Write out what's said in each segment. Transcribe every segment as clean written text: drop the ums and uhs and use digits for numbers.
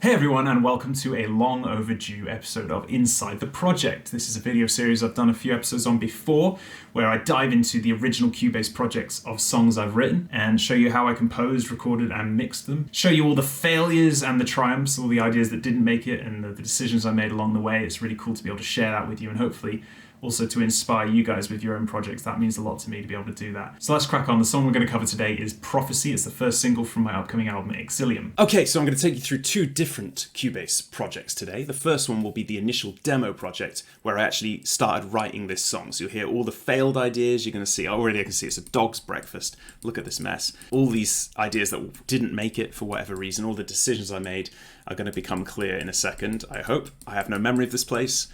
Hey everyone, and welcome to a long overdue episode of Inside the Project. This is a video series I've done a few episodes on before, where I dive into the original Cubase projects of songs I've written and show you how I composed, recorded, and mixed them. Show you all the failures and the triumphs, all the ideas that didn't make it, and the decisions I made along the way. It's really cool to be able to share that with you, and hopefully also to inspire you guys with your own projects. That means a lot to me to be able to do that. So let's crack on. The song we're going to cover today is Prophecy. It's the first single from my upcoming album, Exilium. Okay, so I'm going to take you through two different Cubase projects today. The first one will be the initial demo project, where I actually started writing this song. So you'll hear all the failed ideas. You're going to see, already I can see it's a dog's breakfast. Look at this mess. All these ideas that didn't make it for whatever reason, all the decisions I made are going to become clear in a second, I hope. I have no memory of this place.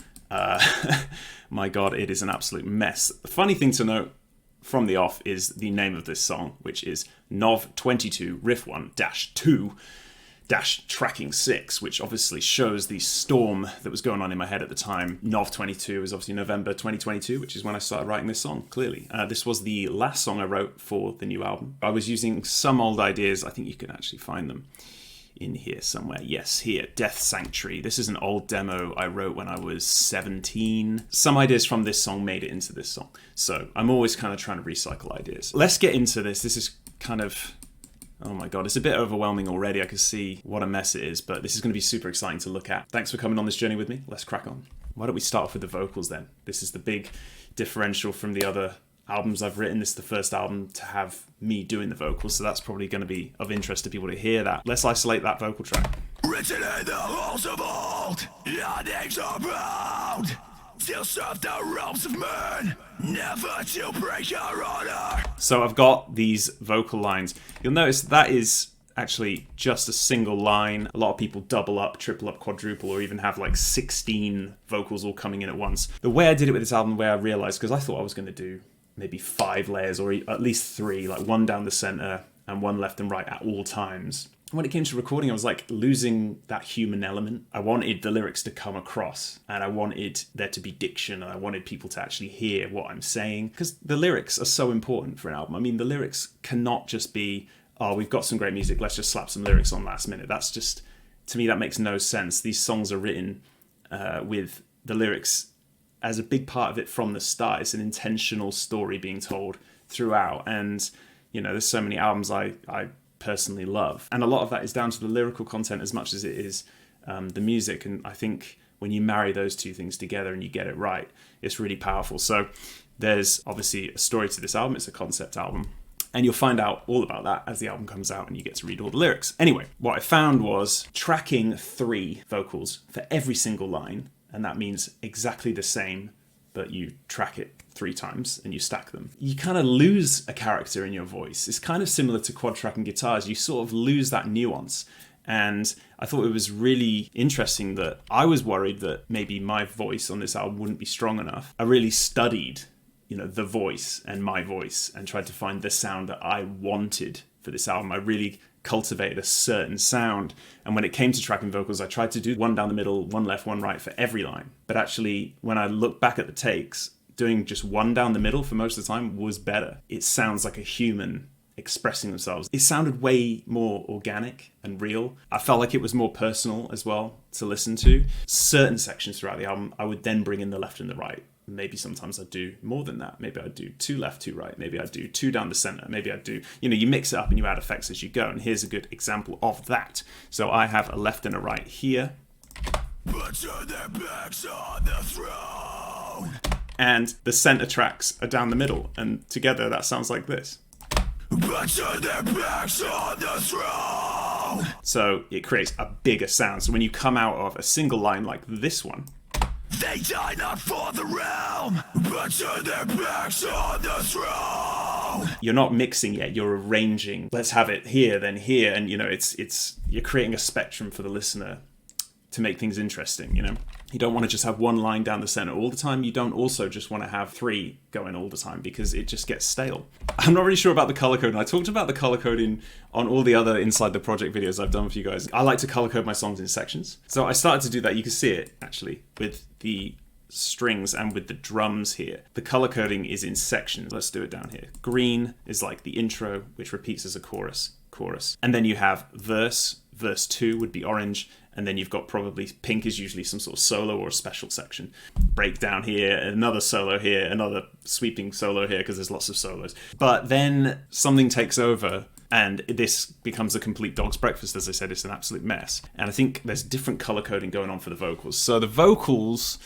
My God, it is an absolute mess. The funny thing to note from the off is the name of this song, which is Nov 22 Riff 1-2 tracking 6, which obviously shows the storm that was going on in my head at the time. Nov 22 is obviously November 2022, which is when I started writing this song, clearly. This was the last song I wrote for the new album. I was using some old ideas. I think you can actually find them in here somewhere. Yes, here, Death Sanctuary. This is an old demo I wrote when I was 17. Some ideas from this song made it into this song. So I'm always kind of trying to recycle ideas. Let's get into this. This is kind of, oh my God, it's a bit overwhelming already. I can see what a mess it is, but this is going to be super exciting to look at. Thanks for coming on this journey with me. Let's crack on. Why don't we start off with the vocals then? This is the big differential from the other albums I've written. This is the first album to have me doing the vocals, so that's probably going to be of interest to people to hear that. Let's isolate that vocal track. Written in the halls of old, your names are proud. Still serve the realms of men, never to break your honor. So I've got these vocal lines. You'll notice that is actually just a single line. A lot of people double up, triple up, quadruple, or even have like 16 vocals all coming in at once. The way I did it with this album, the way I realized, because I thought I was going to do maybe 5 layers or at least 3, like one down the center and one left and right at all times. When it came to recording, I was like losing that human element. I wanted the lyrics to come across, and I wanted there to be diction, and I wanted people to actually hear what I'm saying, because the lyrics are so important for an album. I mean, the lyrics cannot just be, oh, we've got some great music, let's just slap some lyrics on last minute. That's just, to me, that makes no sense. These songs are written with the lyrics as a big part of it from the start. It's an intentional story being told throughout. And, you know, there's so many albums I personally love. And a lot of that is down to the lyrical content as much as it is the music. And I think when you marry those two things together and you get it right, it's really powerful. So there's obviously a story to this album. It's a concept album. And you'll find out all about that as the album comes out and you get to read all the lyrics. Anyway, what I found was tracking 3 vocals for every single line. And that means exactly the same, but you track it 3 times and you stack them. You kind of lose a character in your voice. It's kind of similar to quad tracking guitars. You sort of lose that nuance. And I thought it was really interesting that I was worried that maybe my voice on this album wouldn't be strong enough. I really studied, you know, the voice and my voice and tried to find the sound that I wanted for this album. I really cultivated a certain sound, and when it came to tracking vocals, I tried to do one down the middle, one left, one right for every line. But actually, when I look back at the takes, doing just one down the middle for most of the time was better. It sounds like a human expressing themselves. It sounded way more organic and real. I felt like it was more personal as well to listen to. Certain sections throughout the album, I would then bring in the left and the right. Maybe sometimes I'd do more than that. Maybe I'd do 2 left, 2 right. Maybe I'd do 2 down the center. Maybe I'd do, you know, you mix it up and you add effects as you go. And here's a good example of that. So I have a left and a right here. But turn their backs on the throne. And the center tracks are down the middle. And together that sounds like this. But turn their backs on the throne. So it creates a bigger sound. So when you come out of a single line like this one, they die not for the realm, but turn their backs on the throne. You're not mixing yet, you're arranging. Let's have it here, then here, and you know, it's you're creating a spectrum for the listener to make things interesting, you know? You don't want to just have one line down the center all the time. You don't also just want to have 3 going all the time because it just gets stale. I'm not really sure about the color code. And I talked about the color coding on all the other Inside the Project videos I've done for you guys. I like to color code my songs in sections. So I started to do that. You can see it actually with the strings and with the drums here. The color coding is in sections. Let's do it down here. Green is like the intro, which repeats as a chorus. And then you have verse 2 would be orange, and then you've got probably pink is usually some sort of solo or a special section. Breakdown here, another solo here, another sweeping solo here, because there's lots of solos. But then something takes over, and this becomes a complete dog's breakfast. As I said, it's an absolute mess. And I think there's different color coding going on for the vocals. So the vocals,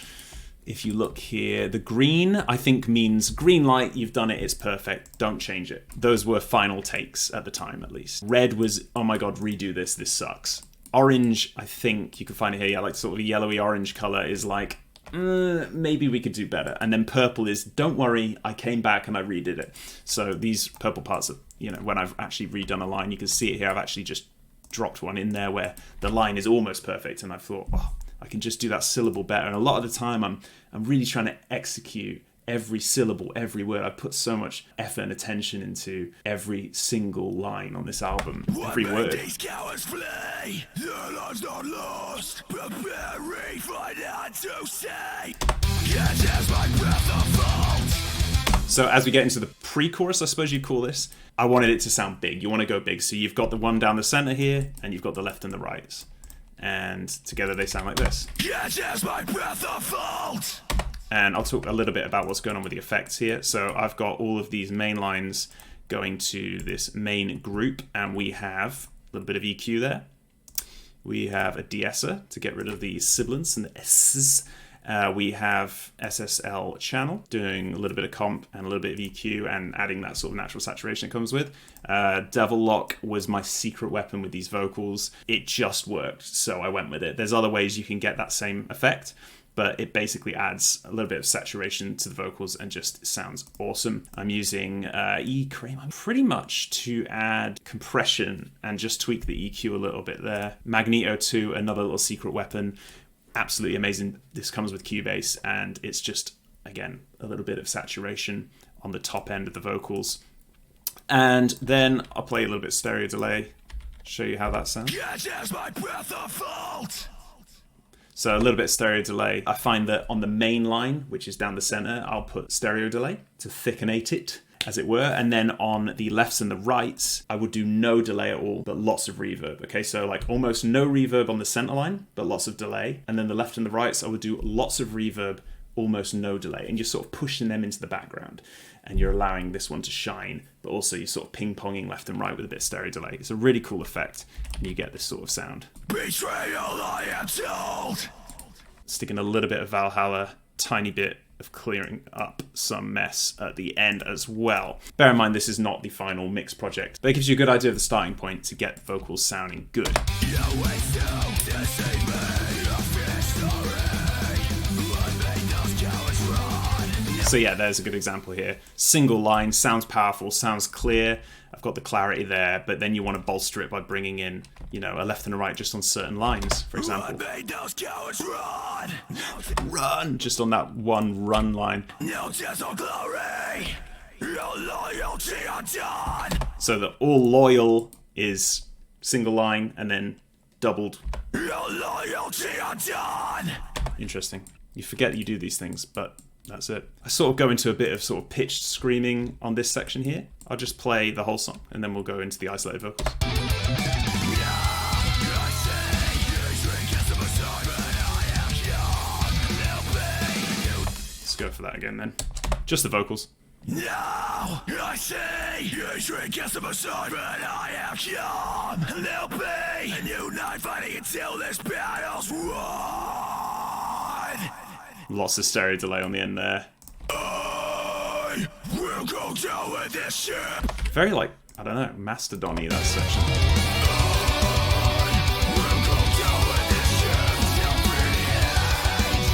if you look here, the green, I think, means green light, you've done it, it's perfect, don't change it. Those were final takes at the time, at least. Red was, oh my god, redo this sucks. Orange, I think, you can find it here, yeah, like sort of a yellowy orange color is like, maybe we could do better. And then purple is, don't worry, I came back and I redid it. So these purple parts, when I've actually redone a line, you can see it here, I've actually just dropped one in there where the line is almost perfect, and I thought, oh, I can just do that syllable better. And a lot of the time I'm really trying to execute every syllable, every word. I put so much effort and attention into every single line on this album, every word. These cowards flee, their lives not lost, preparing for not to say. Yes, as my breath unfolds. So as we get into the pre-chorus, I suppose you'd call this, I wanted it to sound big. You want to go big. So you've got the one down the center here, and you've got the left and the right. And together they sound like this. Yes, as my breath unfolds. And I'll talk a little bit about what's going on with the effects here. So I've got all of these main lines going to this main group, and we have a little bit of EQ there. We have a de-esser to get rid of the sibilants and the S's. We have SSL channel doing a little bit of comp and a little bit of EQ and adding that sort of natural saturation it comes with. Devil Lock was my secret weapon with these vocals. It just worked, so I went with it. There's other ways you can get that same effect, but it basically adds a little bit of saturation to the vocals and just sounds awesome. I'm using E-Cream pretty much to add compression and just tweak the EQ a little bit there. Magneto 2, another little secret weapon. Absolutely amazing. This comes with Cubase, and it's just, again, a little bit of saturation on the top end of the vocals. And then I'll play a little bit of stereo delay, show you how that sounds. So a little bit of stereo delay. I find that on the main line, which is down the center, I'll put stereo delay to thickenate it, as it were. And then on the lefts and the rights, I would do no delay at all, but lots of reverb. Okay, so like almost no reverb on the center line, but lots of delay. And then the left and the rights, I would do lots of reverb, almost no delay. And you're sort of pushing them into the background. And you're allowing this one to shine, but also you're sort of ping-ponging left and right with a bit of stereo delay. It's a really cool effect, and you get this sort of sound. Betrayal, I am told. Sticking a little bit of Valhalla, tiny bit of clearing up some mess at the end as well. Bear in mind, this is not the final mix project, but it gives you a good idea of the starting point to get vocals sounding good. So yeah, there's a good example here. Single line, sounds powerful, sounds clear. I've got the clarity there, but then you want to bolster it by bringing in, a left and a right just on certain lines, for example. Run! Just on that one run line. No death or glory, no loyalty undone. So the all loyal is single line and then doubled. No loyalty undone. Interesting. You forget you do these things, but that's it. I sort of go into a bit of sort of pitched screaming on this section here. I'll just play the whole song and then we'll go into the isolated vocals. Let's go for that again then. Just the vocals. Now I see you shrink as a beside, but I am calm. And there'll be a new night fighting until this battle's won. Lots of stereo delay on the end there. I will go down with this ship. Very I don't know, Mastodon-y, that section. I will go down with this ship till pretty ends,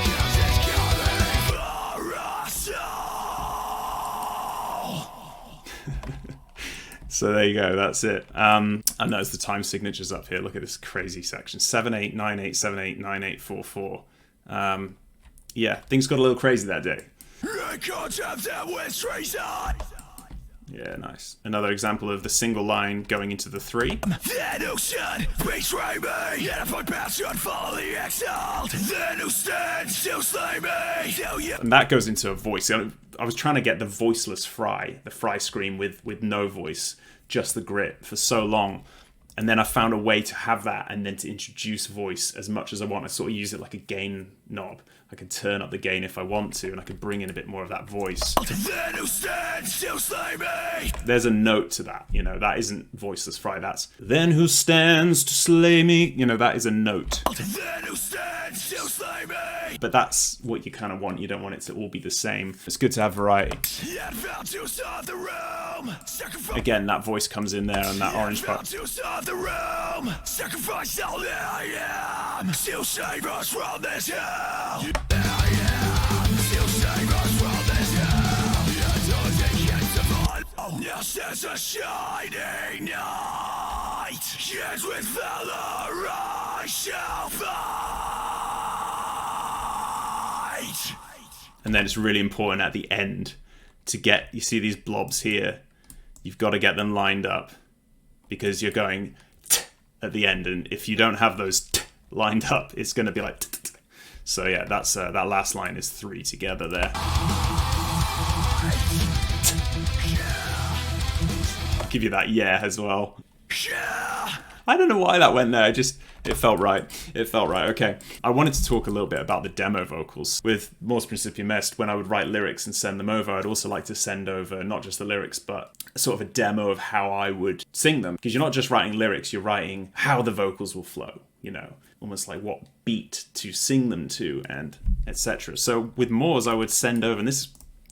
because it's coming for us all. So there you go, that's it. And notice the time signatures up here. Look at this crazy section. 7898, 78, 9844. Yeah, things got a little crazy that day. I can't have that with treason. Yeah, nice. Another example of the single line going into the 3. Then who should betray me? Yet if my path should follow the exiled, then who stands to slay me? Till you. And that goes into a voice. I was trying to get the voiceless Fry, the Fry scream with no voice, just the grit for so long. And then I found a way to have that and then to introduce voice as much as I want. I sort of use it like a gain knob. I can turn up the gain if I want to, and I can bring in a bit more of that voice. Then who stands still slay me? There's a note to that, you know, that isn't voiceless fry, that's then who stands to slay me, you know, that is a note. Then who stands still slay me? But that's what you kind of want, you don't want it to all be the same. It's good to have variety. Yet found to serve the realm. Sacrifice. Again, that voice comes in there and that orange part. To serve the realm. Sacrifice all that I am. Still save us from this hell. Still save us from this hell. Yet all they can survive. Now stands a shining night. Yet with valor I shall fight. And then it's really important at the end to get, you see these blobs here, you've got to get them lined up because you're going at the end, and if you don't have those lined up, it's going to be like so yeah, that's that last line is 3 together there. I'll give you that yeah as well. I don't know why that went there. It felt right. It felt right. Okay. I wanted to talk a little bit about the demo vocals. With Mors Principium Est, when I would write lyrics and send them over, I'd also like to send over not just the lyrics, but sort of a demo of how I would sing them. Because you're not just writing lyrics, you're writing how the vocals will flow, you know, almost like what beat to sing them to and etc. So with Mors, I would send over, and this is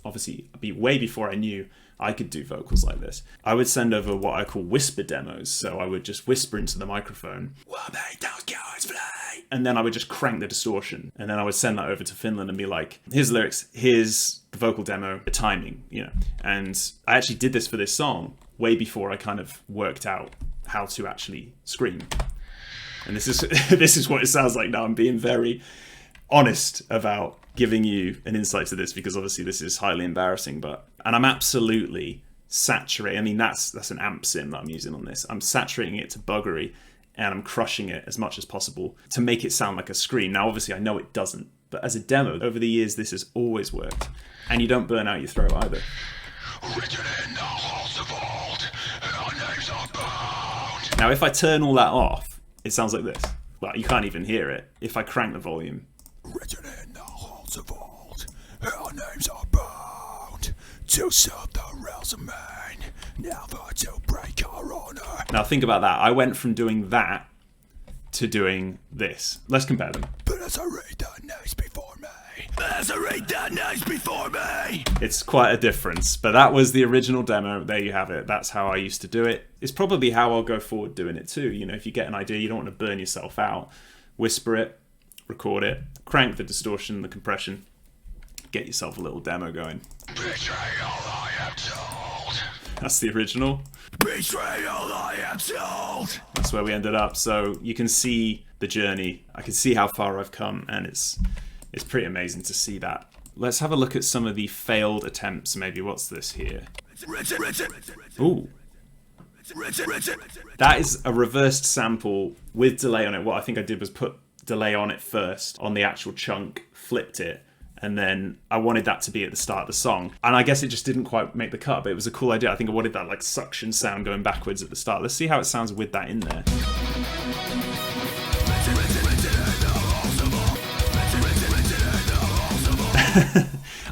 obviously way before I knew I could do vocals like this. I would send over what I call whisper demos. So I would just whisper into the microphone, "What made those cowards fly?" And then I would just crank the distortion. And then I would send that over to Finland and be like, here's the lyrics, here's the vocal demo, the timing, you know. And I actually did this for this song way before I kind of worked out how to actually scream. And this is this is what it sounds like now. I'm being very honest about giving you an insight to this because obviously this is highly embarrassing, and I'm absolutely saturating. I mean, that's an amp sim that I'm using on this. I'm saturating it to buggery and I'm crushing it as much as possible to make it sound like a scream. Now, obviously, I know it doesn't, but as a demo, over the years, this has always worked. And you don't burn out your throat either. Written in the halls of old, our names are bound. Now, if I turn all that off, it sounds like this. Well, you can't even hear it. If I crank the volume. Written in the halls of old, our names are bound to serve the realms of man, never to break our honor. Now think about that. I went from doing that to doing this. Let's compare them. But as I read the names before me, it's quite a difference, but that was the original demo. There you have it. That's how I used to do it. It's probably how I'll go forward doing it too. You know, if you get an idea, you don't want to burn yourself out. Whisper it, record it, crank the distortion, the compression, get yourself a little demo going. Betrayal I am told. That's the original. Betrayal I am told. That's where we ended up. So you can see the journey. I can see how far I've come, and it's pretty amazing to see that. Let's have a look at some of the failed attempts. Maybe what's this here? Ooh. That is a reversed sample with delay on it. What I think I did was put delay on it first on the actual chunk, flipped it, and then I wanted that to be at the start of the song. And I guess it just didn't quite make the cut, but it was a cool idea. I think I wanted that like suction sound going backwards at the start. Let's see how it sounds with that in there.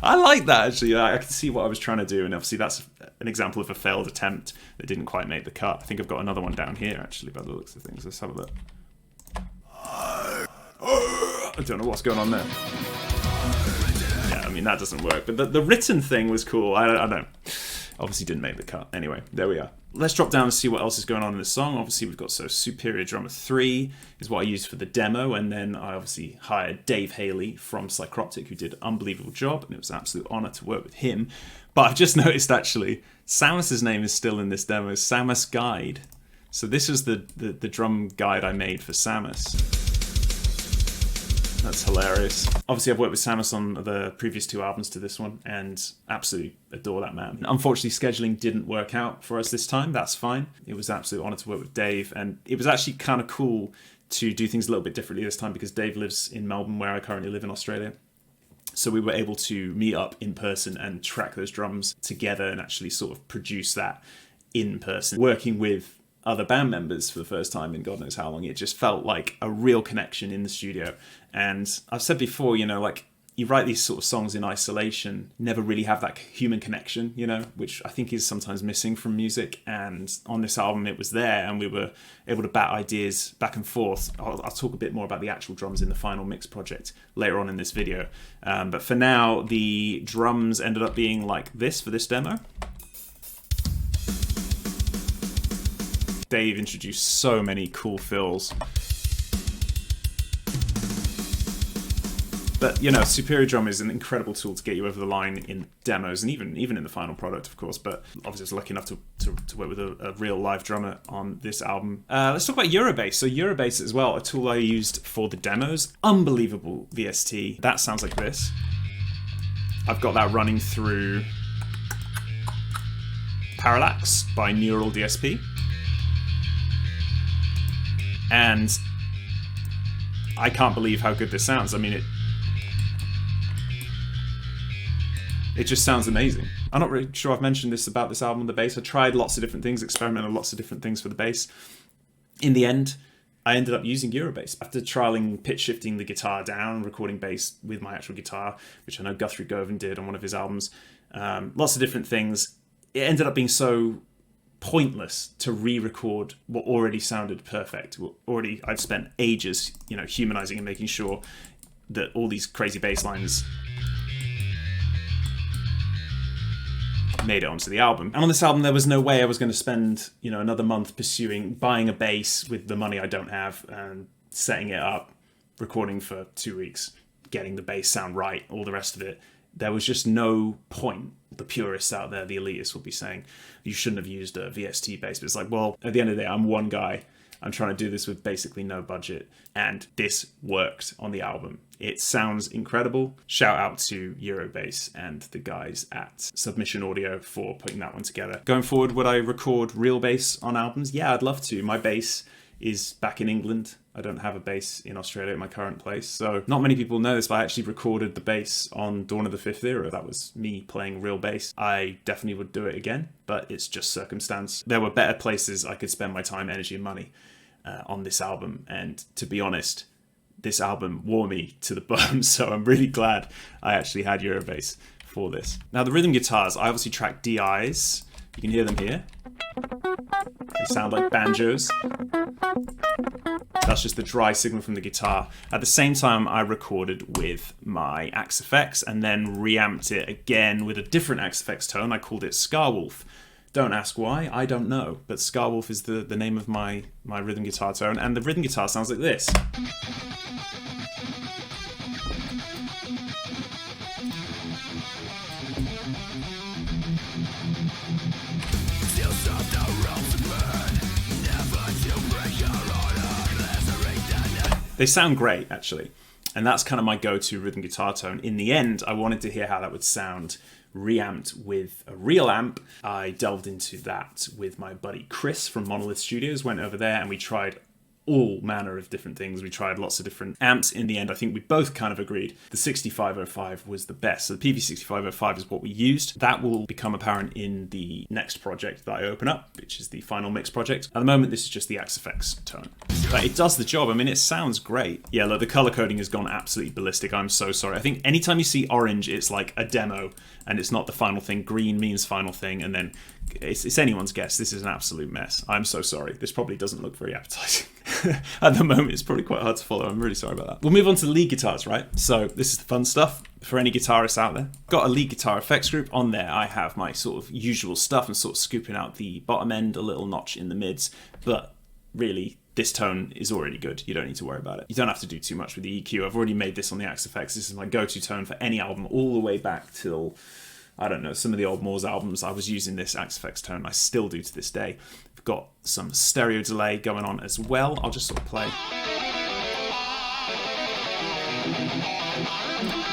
I like that actually. I can see what I was trying to do, and obviously that's an example of a failed attempt that didn't quite make the cut. I think I've got another one down here actually by the looks of things. Let's have a look. I don't know what's going on there. Yeah, I mean that doesn't work, but the written thing was cool. I don't know. Obviously didn't make the cut. Anyway, there we are. Let's drop down and see what else is going on in the song. Obviously we've got Superior Drummer 3 is what I used for the demo, and then I obviously hired Dave Haley from Psychroptic, who did an unbelievable job, and it was an absolute honour to work with him. But I've just noticed actually, Samus's name is still in this demo, Samus Guide. So this is the drum guide I made for Samus. That's hilarious. Obviously, I've worked with Samus on the previous 2 albums to this one, and absolutely adore that man. Unfortunately, scheduling didn't work out for us this time. That's fine. It was an absolute honour to work with Dave, and it was actually kind of cool to do things a little bit differently this time because Dave lives in Melbourne, where I currently live in Australia. So we were able to meet up in person and track those drums together and actually sort of produce that in person. Working with other band members for the first time in God knows how long. It just felt like a real connection in the studio. And I've said before, you know, like, you write these sort of songs in isolation, never really have that human connection, you know, which I think is sometimes missing from music. And on this album, it was there, and we were able to bat ideas back and forth. I'll talk a bit more about the actual drums in the final mix project later on in this video. But for now, the drums ended up being like this for this demo. Dave introduced so many cool fills. But, you know, Superior Drum is an incredible tool to get you over the line in demos and even in the final product, of course. But obviously I was lucky enough to work with a real live drummer on this album. Let's talk about Eurobass. So Eurobass as well, a tool I used for the demos. Unbelievable VST. That sounds like this. I've got that running through Parallax by Neural DSP. And I can't believe how good this sounds. I mean, it just sounds amazing. I'm not really sure I've mentioned this about this album, the bass. I tried lots of different things, experimented lots of different things for the bass. In the end, I ended up using Eurobass. After trialing pitch shifting the guitar down, recording bass with my actual guitar, which I know Guthrie Govan did on one of his albums, lots of different things, it ended up being so pointless to re-record what already sounded perfect. Already, I'd spent ages, you know, humanizing and making sure that all these crazy bass lines made it onto the album. And on this album, there was no way I was going to spend, you know, another month buying a bass with the money I don't have and setting it up, recording for 2 weeks, getting the bass sound right, all the rest of it. There was just no point. The purists out there, the elitists, will be saying, you shouldn't have used a VST bass. But it's like, well, at the end of the day, I'm one guy. I'm trying to do this with basically no budget. And this worked on the album. It sounds incredible. Shout out to Eurobass and the guys at Submission Audio for putting that one together. Going forward, would I record real bass on albums? Yeah, I'd love to. My bass is back in England. I don't have a bass in Australia at my current place. So not many people know this, but I actually recorded the bass on Dawn of the Fifth Era. That was me playing real bass. I definitely would do it again, but it's just circumstance. There were better places I could spend my time, energy, and money on this album. And to be honest, this album wore me to the bone. So I'm really glad I actually had Eurobass for this. Now the rhythm guitars, I obviously tracked DIs. You can hear them here. They sound like banjos. That's just the dry signal from the guitar. At the same time, I recorded with my Axe FX and then reamped it again with a different Axe FX tone. I called it Scarwolf. Don't ask why, I don't know. But Scarwolf is the name of my rhythm guitar tone. And the rhythm guitar sounds like this. They sound great, actually. And that's kind of my go-to rhythm guitar tone. In the end, I wanted to hear how that would sound reamped with a real amp. I delved into that with my buddy Chris from Monolith Studios, went over there and we tried all manner of different things. We tried lots of different amps. In the end, I think we both kind of agreed the 6505 was the best. So the PV6505 is what we used. That will become apparent in the next project that I open up, which is the final mix project. At the moment, this is just the Axe FX tone. But it does the job. I mean, it sounds great. Yeah, look, the color coding has gone absolutely ballistic. I'm so sorry. I think anytime you see orange, it's like a demo and it's not the final thing. Green means final thing, and then it's anyone's guess. This is an absolute mess. I'm so sorry. This probably doesn't look very appetizing. At the moment, it's probably quite hard to follow. I'm really sorry about that. We'll move on to lead guitars, right? So this is the fun stuff for any guitarists out there. Got a lead guitar effects group. On there, I have my sort of usual stuff and sort of scooping out the bottom end, a little notch in the mids. But really, this tone is already good. You don't need to worry about it. You don't have to do too much with the EQ. I've already made this on the Axe FX. This is my go-to tone for any album all the way back till, I don't know, some of the old Moors albums. I was using this Axe FX tone. I still do to this day. We've got some stereo delay going on as well. I'll just sort of play.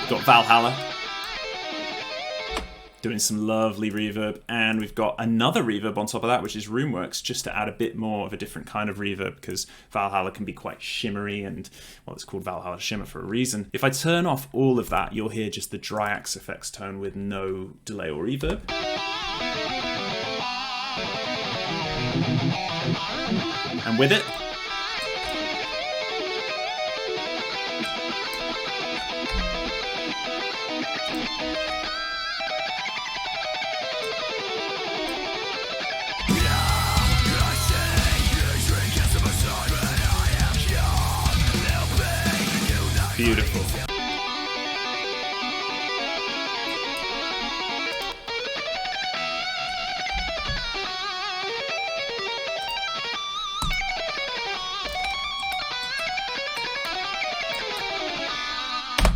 We've got Valhalla doing some lovely reverb, and we've got another reverb on top of that, which is Roomworks, just to add a bit more of a different kind of reverb, because Valhalla can be quite shimmery, and, well, it's called Valhalla Shimmer for a reason. If I turn off all of that, you'll hear just the dry Axe FX tone with no delay or reverb. And with it, beautiful.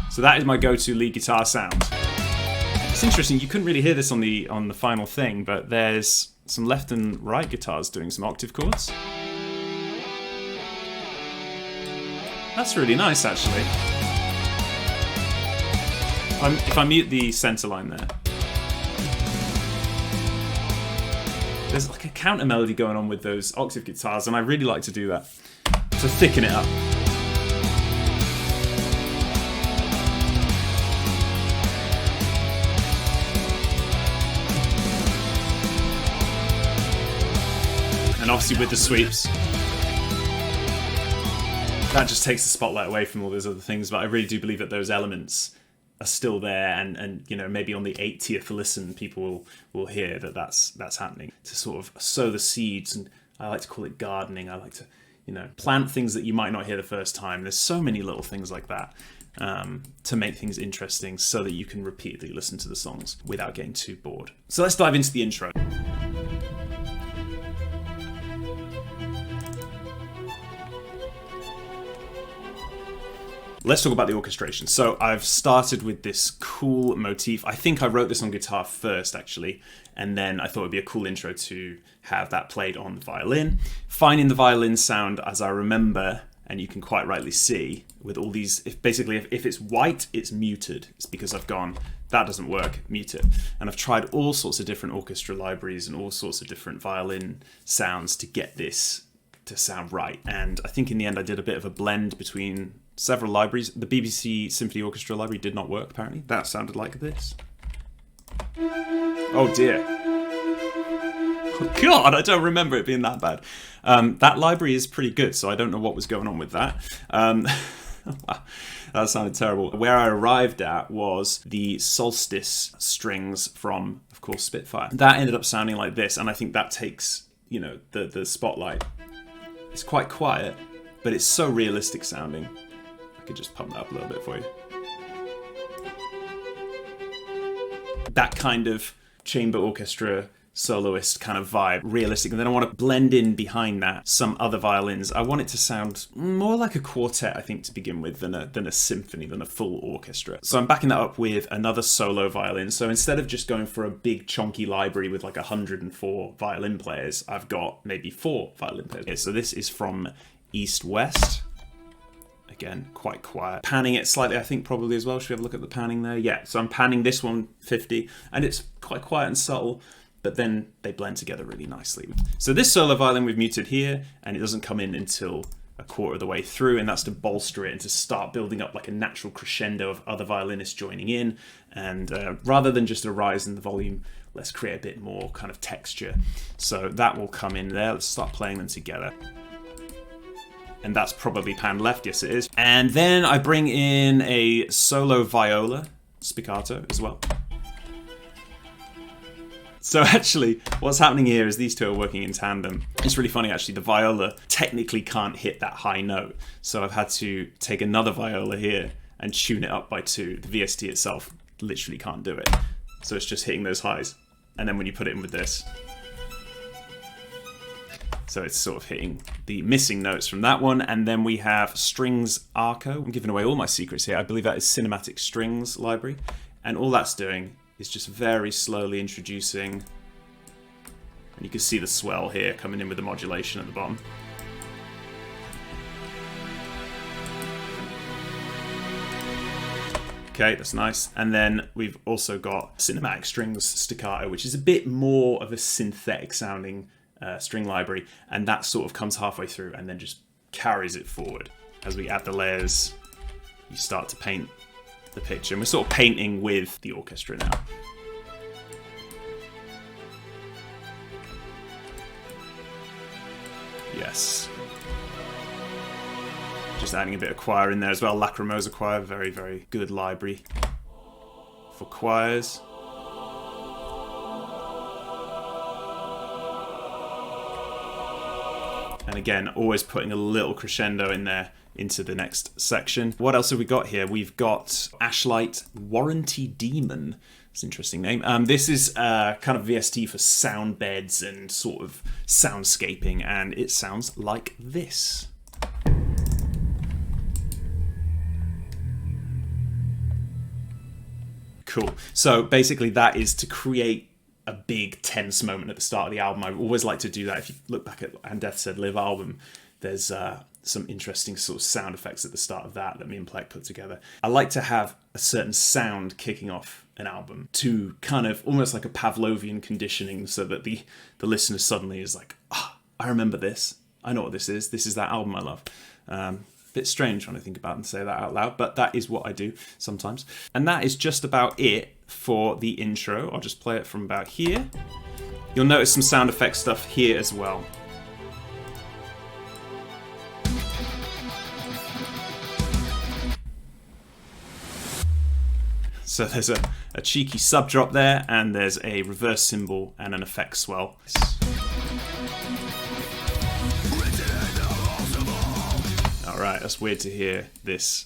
So that is my go-to lead guitar sound. It's interesting, you couldn't really hear this on the final thing, but there's some left and right guitars doing some octave chords. That's really nice, actually. If I mute the center line there, there's like a counter melody going on with those octave guitars, and I really like to do that to thicken it up. And obviously with the sweeps, that just takes the spotlight away from all those other things, but I really do believe that those elements are still there, and you know, maybe on the 80th listen people will hear that that's happening, to sort of sow the seeds. And I like to call it gardening. I like to, you know, plant things that you might not hear the first time. There's so many little things like that to make things interesting so that you can repeatedly listen to the songs without getting too bored. So let's dive into the intro. Let's talk about the orchestration. So I've started with this cool motif. I think I wrote this on guitar first, actually, and then I thought it'd be a cool intro to have that played on the violin. Finding the violin sound as I remember, and you can quite rightly see, with all these, if it's white, it's muted. It's because I've gone, that doesn't work, mute it. And I've tried all sorts of different orchestra libraries and all sorts of different violin sounds to get this to sound right. And I think in the end I did a bit of a blend between several libraries. The BBC Symphony Orchestra library did not work, apparently. That sounded like this. Oh dear. Oh God, I don't remember it being that bad. That library is pretty good, so I don't know what was going on with that. That sounded terrible. Where I arrived at was the Solstice strings from, of course, Spitfire. That ended up sounding like this, and I think that takes, you know, the spotlight. It's quite quiet, but it's so realistic sounding. I could just pump that up a little bit for you. That kind of chamber orchestra soloist kind of vibe, realistic, and then I want to blend in behind that some other violins. I want it to sound more like a quartet, I think, to begin with, than a symphony, than a full orchestra. So I'm backing that up with another solo violin. So instead of just going for a big chunky library with like 104 violin players, I've got maybe 4 violin players. Okay, so this is from East West. Again, quite quiet. Panning it slightly, I think, probably as well. Should we have a look at the panning there? Yeah, so I'm panning this one 50, and it's quite quiet and subtle, but then they blend together really nicely. So this solo violin we've muted here, and it doesn't come in until a quarter of the way through, and that's to bolster it and to start building up like a natural crescendo of other violinists joining in. And rather than just a rise in the volume, let's create a bit more kind of texture. So that will come in there. Let's start playing them together. And that's probably panned left, yes it is. And then I bring in a solo viola spiccato as well. So actually, what's happening here is these two are working in tandem. It's really funny actually, the viola technically can't hit that high note. So I've had to take another viola here and tune it up by 2. The VST itself literally can't do it. So it's just hitting those highs. And then when you put it in with this, so it's sort of hitting the missing notes from that one. And then we have Strings Arco. I'm giving away all my secrets here. I believe that is Cinematic Strings library. And all that's doing is just very slowly introducing, and you can see the swell here coming in with the modulation at the bottom. Okay, that's nice. And then we've also got Cinematic Strings Staccato, which is a bit more of a synthetic sounding string library, and that sort of comes halfway through and then just carries it forward. As we add the layers, you start to paint the picture, and we're sort of painting with the orchestra now. Yes. Just adding a bit of choir in there as well. Lacrimosa choir, very, very good library for choirs. And again, always putting a little crescendo in there into the next section. What else have we got here? We've got Ashlight Warranty Demon. It's an interesting name. This is kind of VST for sound beds and sort of soundscaping, and it sounds like this. Cool. So basically that is to create a big tense moment at the start of the album. I always like to do that. If you look back at And Death Said Live album, there's some interesting sort of sound effects at the start of that me and Plek put together. I like to have a certain sound kicking off an album to kind of almost like a Pavlovian conditioning, so that the listener suddenly is like, I remember this. I know what this is. This is that album I love. Bit strange when I think about it and say that out loud, but that is what I do sometimes. And that is just about it for the intro. I'll just play it from about here. You'll notice some sound effect stuff here as well. So there's a cheeky sub drop there, and there's a reverse cymbal and an effect swell. Alright, that's weird to hear this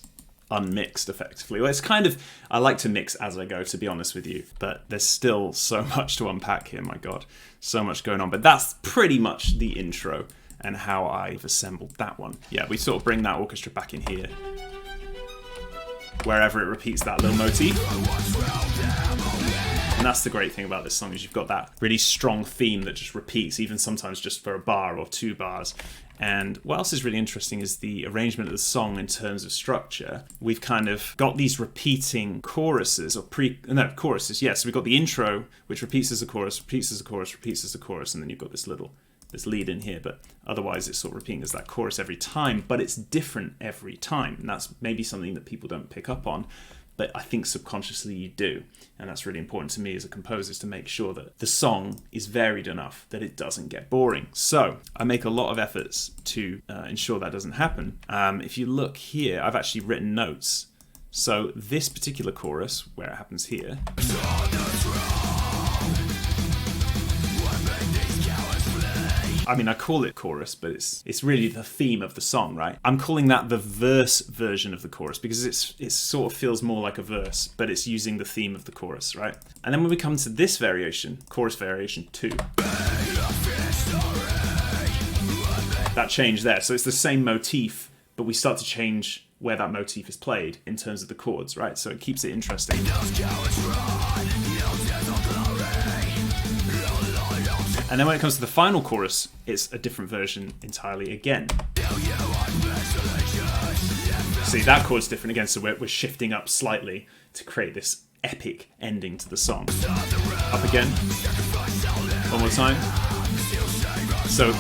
unmixed effectively. Well, it's kind of, I like to mix as I go, to be honest with you, but there's still so much to unpack here, my god. So much going on, but that's pretty much the intro and how I've assembled that one. Yeah, we sort of bring that orchestra back in here, wherever it repeats that little motif. And that's the great thing about this song, is you've got that really strong theme that just repeats, even sometimes just for a bar or 2 bars. And what else is really interesting is the arrangement of the song in terms of structure. We've kind of got these repeating choruses, choruses, yes. So we've got the intro, which repeats as a chorus, repeats as a chorus, repeats as a chorus, and then you've got this lead in here, but otherwise it's sort of repeating as that chorus every time, but it's different every time. And that's maybe something that people don't pick up on, but I think subconsciously you do. And that's really important to me as a composer, is to make sure that the song is varied enough that it doesn't get boring. So I make a lot of efforts to ensure that doesn't happen. If you look here, I've actually written notes. So this particular chorus, where it happens here, I mean, I call it chorus, but it's really the theme of the song, right? I'm calling that the verse version of the chorus because it sort of feels more like a verse, but it's using the theme of the chorus, right? And then when we come to this variation, chorus variation 2, that change there. So it's the same motif, but we start to change where that motif is played in terms of the chords, right? So it keeps it interesting. And then when it comes to the final chorus, it's a different version entirely again. See, that chord's different again, so we're shifting up slightly to create this epic ending to the song. Up again. One more time. So,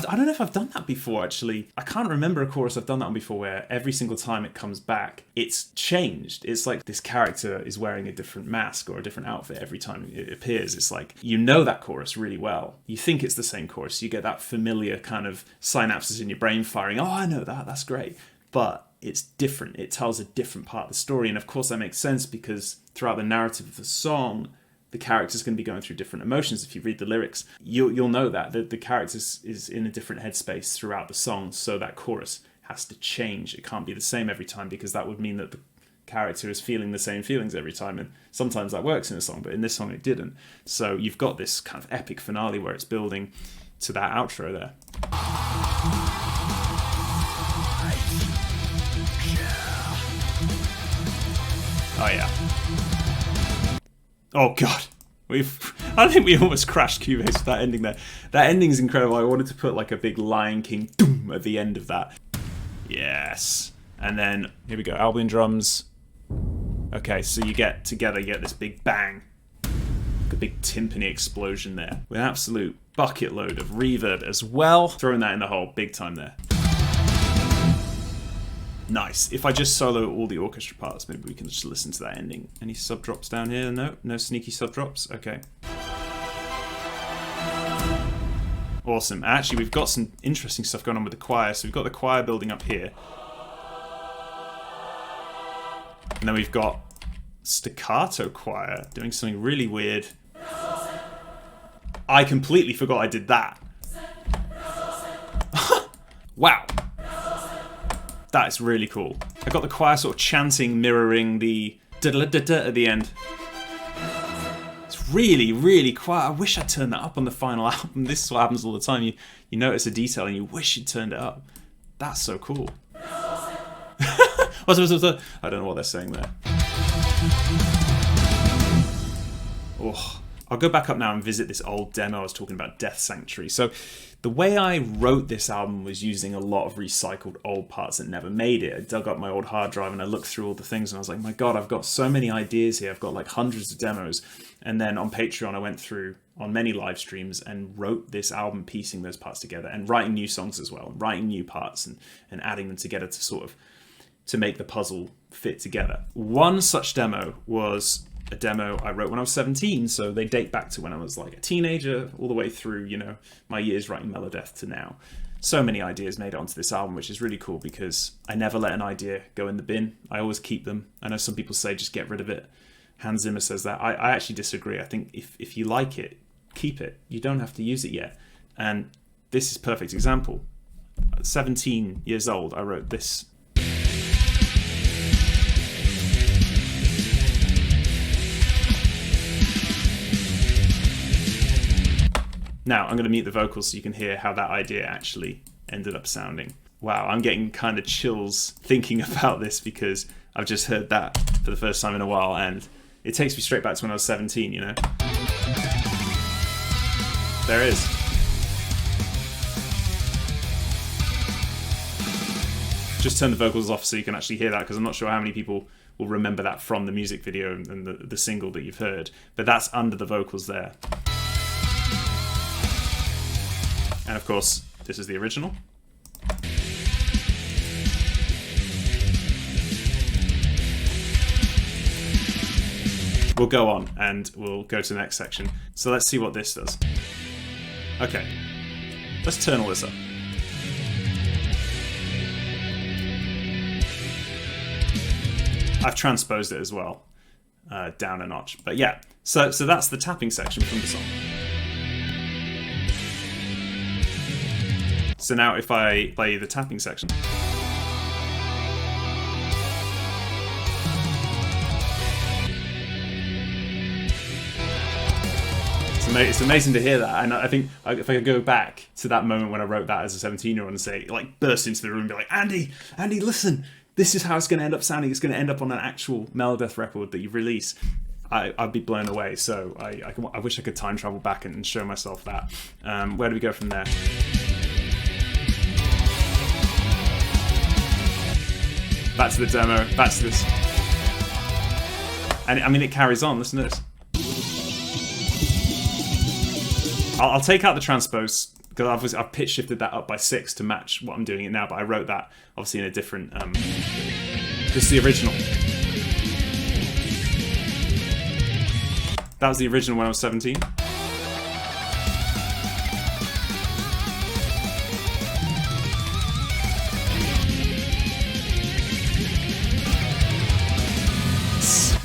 I don't know if I've done that before, actually. I can't remember a chorus I've done that on before where every single time it comes back, it's changed. It's like this character is wearing a different mask or a different outfit every time it appears. It's like, you know that chorus really well. You think it's the same chorus. You get that familiar kind of synapses in your brain firing. Oh, I know that. That's great. But it's different. It tells a different part of the story. And of course that makes sense because throughout the narrative of the song, the character's going to be going through different emotions. If you read the lyrics, you'll know that the character is in a different headspace throughout the song, so that chorus has to change. It can't be the same every time because that would mean that the character is feeling the same feelings every time, and sometimes that works in a song, but in this song it didn't. So you've got this kind of epic finale where it's building to that outro there. Oh yeah. Oh god, I think we almost crashed Cubase with that ending there. That ending's incredible. I wanted to put like a big Lion King doom at the end of that. Yes. And then, here we go, Albion drums. Okay, so you get this big bang. A big timpani explosion there. With an absolute bucket load of reverb as well. Throwing that in the hole, big time there. Nice. If I just solo all the orchestra parts, maybe we can just listen to that ending. Any sub drops down here? No sneaky sub drops. Okay. Awesome. Actually, we've got some interesting stuff going on with the choir. So we've got the choir building up here. And then we've got staccato choir doing something really weird. I completely forgot I did that. Wow. That is really cool. I got the choir sort of chanting, mirroring the da-da-da-da at the end. It's really, really quiet. I wish I'd turned that up on the final album. This is what happens all the time. You notice a detail and you wish you'd turned it up. That's so cool. I don't know what they're saying there. Oh, I'll go back up now and visit this old demo I was talking about, Death Sanctuary. So the way I wrote this album was using a lot of recycled old parts that never made it. I dug up my old hard drive and I looked through all the things and I was like, my God, I've got so many ideas here. I've got like hundreds of demos. And then on Patreon, I went through on many live streams and wrote this album, piecing those parts together and writing new songs as well, writing new parts and adding them together to sort of to make the puzzle fit together. One such demo was a demo I wrote when I was 17, so they date back to when I was like a teenager, all the way through, you know, my years writing Melodeath to now. So many ideas made it onto this album, which is really cool because I never let an idea go in the bin. I always keep them. I know some people say just get rid of it. Hans Zimmer says that. I actually disagree. I think if you like it, keep it. You don't have to use it yet. And this is a perfect example. At 17 years old, I wrote this. Now, I'm going to mute the vocals so you can hear how that idea actually ended up sounding. Wow, I'm getting kind of chills thinking about this because I've just heard that for the first time in a while and it takes me straight back to when I was 17, you know? There it is. Just turn the vocals off so you can actually hear that because I'm not sure how many people will remember that from the music video and the single that you've heard. But that's under the vocals there. And of course, this is the original. We'll go on and we'll go to the next section. So let's see what this does. Okay, let's turn all this up. I've transposed it as well, down a notch. But yeah, so that's the tapping section from the song. So now if I play the tapping section. It's amazing to hear that. And I think if I could go back to that moment when I wrote that as a 17-year-old and say, like, burst into the room and be like, Andy, listen, this is how it's going to end up sounding. It's going to end up on an actual Melodeath record that you release. I'd be blown away. So I wish I could time travel back and show myself that. Where do we go from there? Back to the demo, back to this. And I mean, it carries on, listen to this. I'll take out the transpose, because I've pitch shifted that up by 6 to match what I'm doing it now, but I wrote that obviously in a different, this is the original. That was the original when I was 17.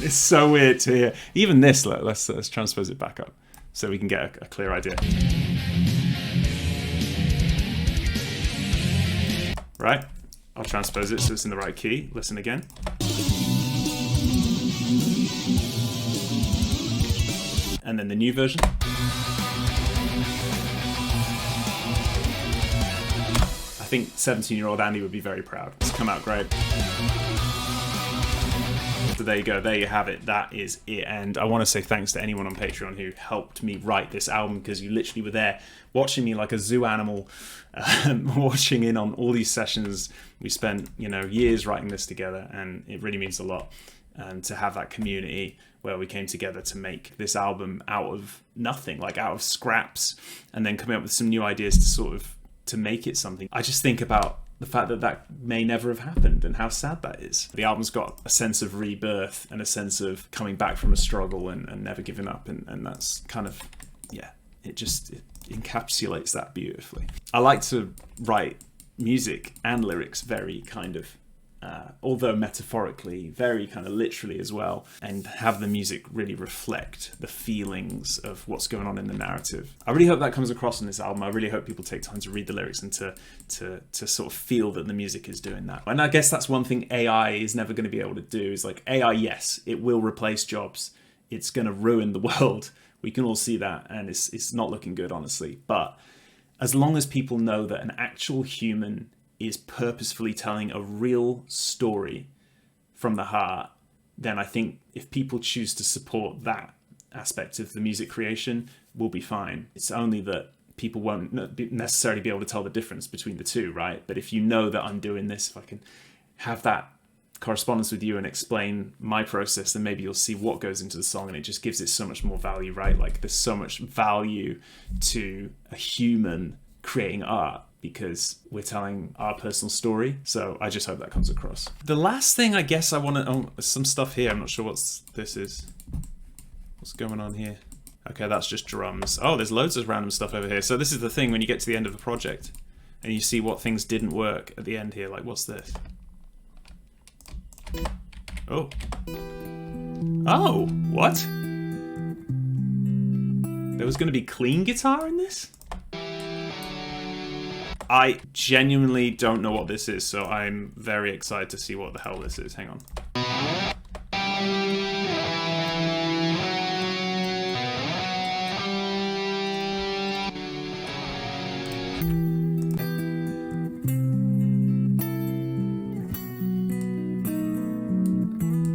It's so weird to hear. Even this, let's transpose it back up so we can get a clear idea. Right, I'll transpose it so it's in the right key. Listen again. And then the new version. I think 17-year-old Andy would be very proud. It's come out great. So there you go, there you have it, that is it. And I want to say thanks to anyone on Patreon who helped me write this album, because you literally were there watching me like a zoo animal, watching in on all these sessions. We spent, years writing this together, and it really means a lot. And to have that community where we came together to make this album out of nothing, like out of scraps, and then coming up with some new ideas to make it something. I just think about the fact that may never have happened and how sad that is. The album's got a sense of rebirth and a sense of coming back from a struggle and never giving up, and that's kind of, it encapsulates that beautifully. I like to write music and lyrics very kind of although metaphorically, very kind of literally as well, and have the music really reflect the feelings of what's going on in the narrative. I really hope that comes across in this album. I really hope people take time to read the lyrics and to sort of feel that the music is doing that. And I guess that's one thing AI is never going to be able to do, is like AI, yes, it will replace jobs. It's going to ruin the world. We can all see that, and it's not looking good, honestly. But as long as people know that an actual human is purposefully telling a real story from the heart, then I think if people choose to support that aspect of the music creation, we'll be fine. It's only that people won't necessarily be able to tell the difference between the two, right? But if you know that I'm doing this, if I can have that correspondence with you and explain my process, then maybe you'll see what goes into the song, and it just gives it so much more value, right? Like there's so much value to a human creating art because we're telling our personal story. So I just hope that comes across. The last thing I guess I want to... there's some stuff here. I'm not sure what this is. What's going on here? Okay, that's just drums. Oh, there's loads of random stuff over here. So this is the thing when you get to the end of a project and you see what things didn't work at the end here. Like, what's this? Oh. Oh, what? There was going to be clean guitar in this? I genuinely don't know what this is, so I'm very excited to see what the hell this is. Hang on.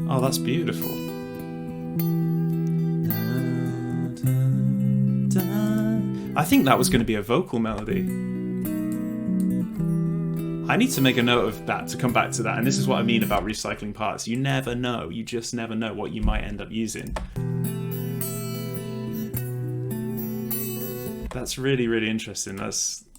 Oh, that's beautiful. I think that was going to be a vocal melody. I need to make a note of that to come back to that. And this is what I mean about recycling parts. You never know. You just never know what you might end up using. That's really, really interesting.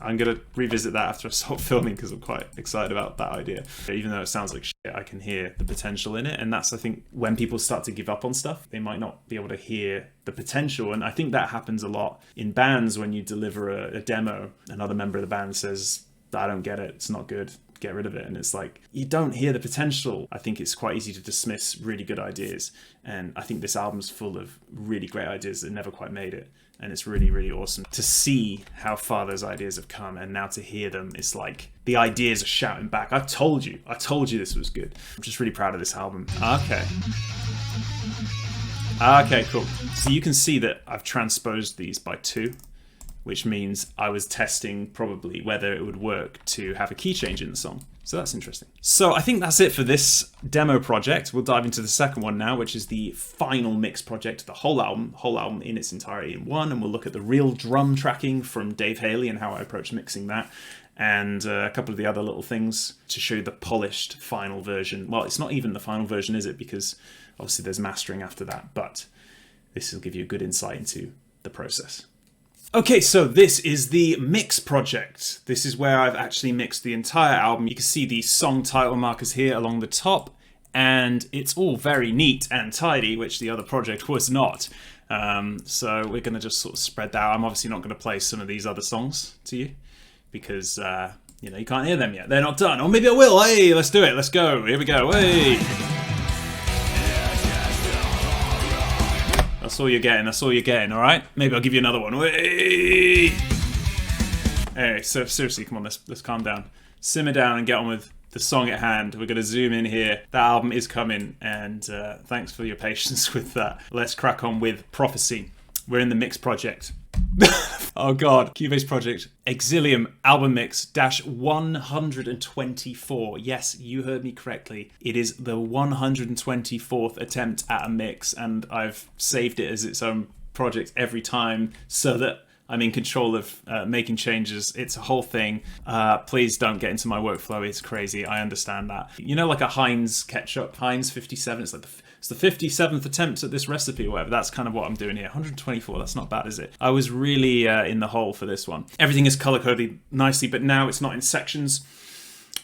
I'm going to revisit that after I stop filming because I'm quite excited about that idea. Even though it sounds like shit, I can hear the potential in it. And that's, I think, when people start to give up on stuff, they might not be able to hear the potential. And I think that happens a lot in bands when you deliver a demo. Another member of the band says, I don't get it, it's not good, get rid of it. And it's like, you don't hear the potential. I think it's quite easy to dismiss really good ideas. And I think this album's full of really great ideas that never quite made it. And it's really, really awesome to see how far those ideas have come. And now to hear them, it's like the ideas are shouting back. I told you this was good. I'm just really proud of this album. Okay, cool. So you can see that I've transposed these by 2. Which means I was testing probably whether it would work to have a key change in the song. So that's interesting. So I think that's it for this demo project. We'll dive into the second one now, which is the final mix project, the whole album in its entirety in one. And we'll look at the real drum tracking from Dave Haley and how I approach mixing that. And a couple of the other little things to show you the polished final version. Well, it's not even the final version, is it? Because obviously there's mastering after that. But this will give you a good insight into the process. Okay, so this is the mix project. This is where I've actually mixed the entire album. You can see the song title markers here along the top, and it's all very neat and tidy, which the other project was not. So we're going to just sort of spread that out. I'm obviously not going to play some of these other songs to you because, you can't hear them yet. They're not done. Or maybe I will. Hey, let's do it. Let's go. Here we go. Hey. That's all you're getting, all right? Maybe I'll give you another one. Wait. Anyway, so seriously, come on, let's calm down. Simmer down and get on with the song at hand. We're going to zoom in here. That album is coming, and thanks for your patience with that. Let's crack on with Prophecy. We're in the mix project. Oh god, Cubase project. Exilium album mix -124. Yes, you heard me correctly. It is the 124th attempt at a mix, and I've saved it as its own project every time so that I'm in control of making changes. It's a whole thing. Please don't get into my workflow. It's crazy. I understand that. You know, like a Heinz ketchup, Heinz 57. It's like it's the 57th attempt at this recipe or whatever. That's kind of what I'm doing here. 124. That's not bad, is it? I was really in the hole for this one. Everything is color-coded nicely, but now it's not in sections.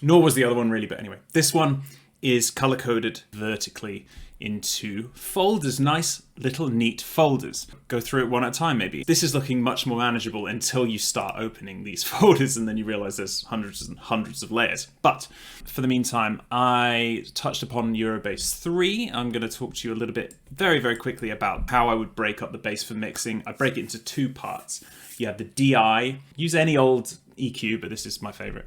Nor was the other one really. But anyway, this one is color-coded vertically into folders, nice little neat folders. Go through it one at a time maybe. This is looking much more manageable until you start opening these folders and then you realize there's hundreds and hundreds of layers. But for the meantime, I touched upon Eurobass 3. I'm going to talk to you a little bit very, very quickly about how I would break up the bass for mixing. I break it into two parts. You have the DI, use any old EQ, but this is my favorite.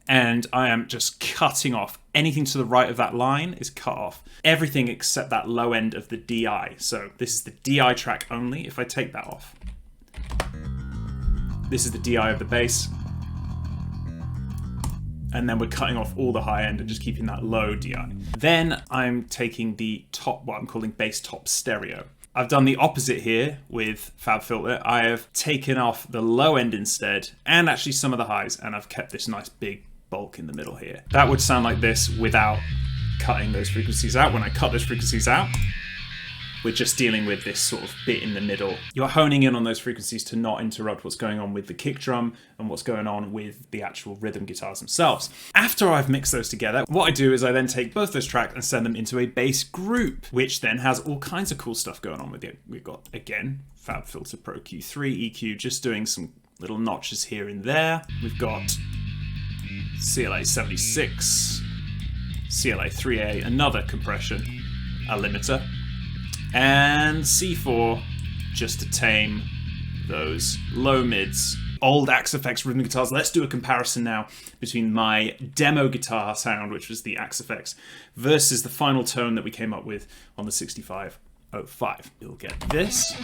And I am just cutting off anything to the right of that line is cut off. Everything except that low end of the DI. So this is the DI track only. If I take that off, this is the DI of the bass. And then we're cutting off all the high end and just keeping that low DI. Then I'm taking the top, what I'm calling bass top stereo. I've done the opposite here with FabFilter. I have taken off the low end instead, and actually some of the highs, and I've kept this nice big bulk in the middle here. That would sound like this without cutting those frequencies out. When I cut those frequencies out, we're just dealing with this sort of bit in the middle. You're honing in on those frequencies to not interrupt what's going on with the kick drum and what's going on with the actual rhythm guitars themselves. After I've mixed those together, what I do is I then take both those tracks and send them into a bass group, which then has all kinds of cool stuff going on with it. We've got, again, FabFilter Pro Q3 EQ, just doing some little notches here and there. We've got CLA 76, CLA 3A, another compression, a limiter, and C4 just to tame those low mids. Old Axe FX rhythm guitars. Let's do a comparison now between my demo guitar sound, which was the Axe FX, versus the final tone that we came up with on the 6505. You'll get this.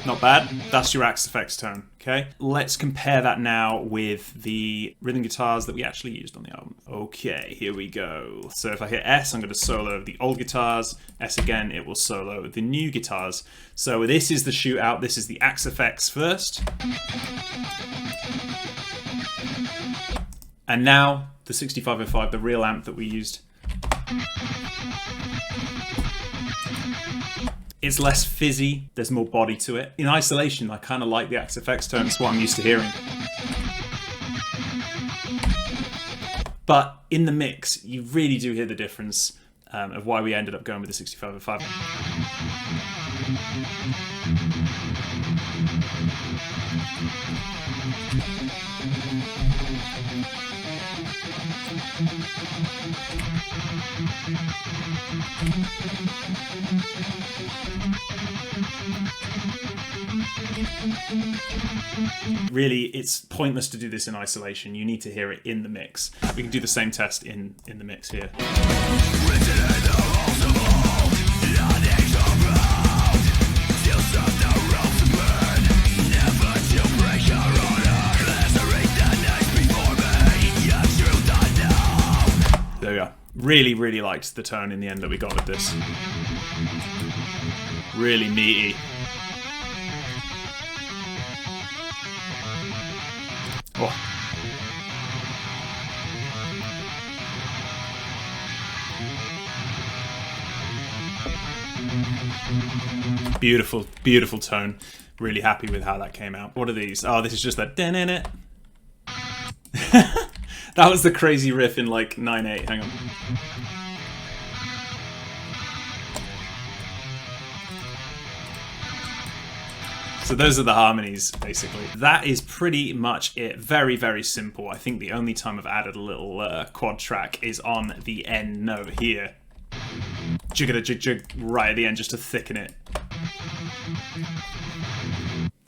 Not bad. That's your Axe FX tone, okay? Let's compare that now with the rhythm guitars that we actually used on the album. Okay, here we go. So if I hit S, I'm going to solo the old guitars. S again, it will solo the new guitars. So this is the shootout. This is the Axe FX first. And now the 6505, the real amp that we used. It's less fizzy, there's more body to it. In isolation, I kind of like the Axe FX tone, it's what I'm used to hearing. But in the mix, you really do hear the difference of why we ended up going with the 6505. Really, it's pointless to do this in isolation. You need to hear it in the mix. We can do the same test in the mix here. There we are. Really, really liked the tone in the end that we got with this. Really meaty. Oh. Beautiful, beautiful tone. Really happy with how that came out. What are these? Oh, this is just that. That was the crazy riff in like 9/8. Hang on. So those are the harmonies, basically. That is pretty much it. Very, very simple. I think the only time I've added a little quad track is on the end note here. Jigga jig jig right at the end just to thicken it.